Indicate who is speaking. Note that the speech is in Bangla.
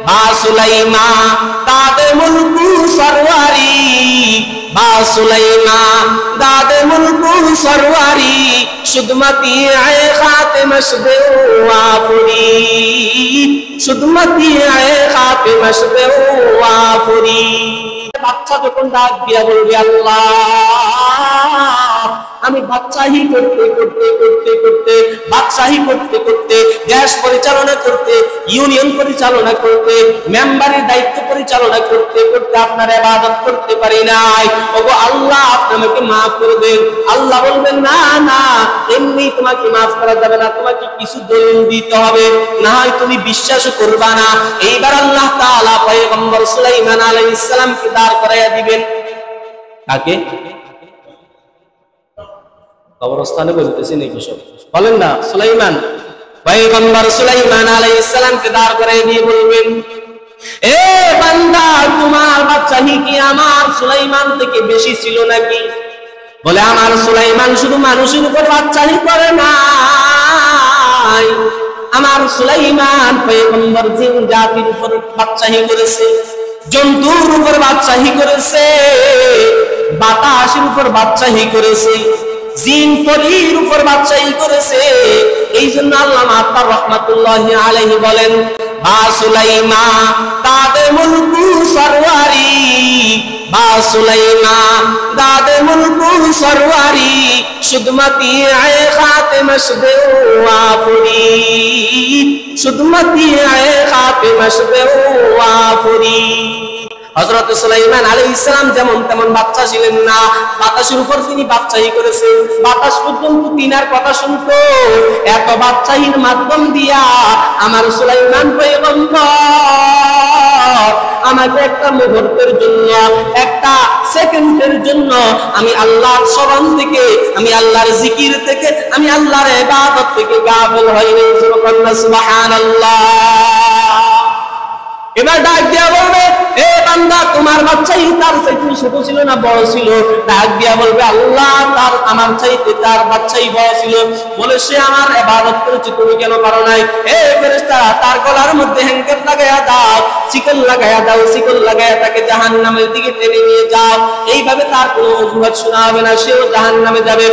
Speaker 1: বা সুলাইমা দাদে মুলকু সরওয়ারি, বা সুলাইমা দাদে মুলকু সরওয়ারি, সুদমতি আয়ে খাতিমে শুবে ওয়াফুরি, সুদমতি আয়ে খাতিমে শুবে ওয়াফুরি। বাচ্চা যখন ডাক দিয়া বলবে আল্লাহ, আমি বাদশাহী করতে করতে করতে করতে বাদশাহী করতে করতে দেশ পরিচালনা করতে, ইউনিয়ন পরিচালনা করতে, মেম্বারের দায়িত্ব পরিচালনা করতে করতে আপনার ইবাদত করতে পারি নাই, ওগো আল্লাহ আপনি আমাকে মাফ করে দেন। আল্লাহ বলবেন না না, এমনি তোমাকে মাফ করা যাবে না, তোমাকে কিছু দলিল দিতে হবে, না হয় তুমি বিশ্বাসও করবা না। এইবার আল্লাহ তাআলা পয়গম্বর সুলাইমান আলাইহিস সালামকে দাঁড় করাইয়া দিবেন। কাকে? কবরস্থানে বলতেছি নাকি সব বলেন না? সুলাইমান, পয়গম্বর সুলাইমান আলাইহিস সালামকে দাঁড় করাইয়া দিয়ে বলবেন, এ বান্দা, তোমার বাদশাহী কি আমার সুলাইমান থেকে বেশি ছিল নাকি? বলে, আমার সুলাইমান শুধু মানুষের উপর বাদশাহী করে নাই, আমার সুলাইমান পয়গম্বর জিন জাতির উপর বাদশাহী করেছে, জন্তুর উপর বাদশাহী করেছে, বাতাসের উপর বাদশাহী করেছে, জিন পরীর উপর বাদশাহী করেছে। এই জন্য আল্লামা আত্তার রাহমাতুল্লাহি আলাইহি বলেন, বা সুলাইমা দাদে মুলকু সরওয়ারি, বা সুলাইমা দাদে মুলকু সরওয়ারি, সুদমতি আয়ে খাতিমে শুবে ওয়াফুরি, সুদমতি আয়ে খাতিমে শুবে ওয়াফুরি। হযরত সুলাইমান আলাইহিস সালাম যেমন তেমন বাদশা ছিলেন না, বাতাসের উপর তিনি বাদশাহী করেছেন, বাতাস পর্যন্ত তিনার কথা শুনতো। এত বাদশাহীর মাধ্যম দিয়া আমার সুলাইমান পয়গম্বর আমাকে একটা মুহূর্তের জন্য, একটা সেকেন্ডের জন্য আমি আল্লাহর স্মরণ থেকে, আমি আল্লাহর জিকির থেকে, আমি আল্লাহর ইবাদত থেকে গাফিল হইনি। সুবহানাল্লাহ। এবার ডাক দিয়া বলবে, এ বান্দা, তোমার বাদশাহী তার চাইতে ছোট ছিল না বড় ছিল? ডাক দিয়া বলবে, আল্লাহ, তার আমার চাইতে তার বাদশাহী বড় ছিল। বলে, সে আমার ইবাদত করেছে, তুমি কেন পারো নাই? এ ফেরেশতা, তার গলার মধ্যে হ্যাঙ্কার লাগাইয়া দাও, শিকল লাগাইয়া দাও, শিকল লাগাইয়া তাকে জাহান্নামের দিকে টেনে নিয়ে যাও। এইভাবে তার কোনো অজুহাত শোনা হবে না, সেও জাহান্নামে যাবে।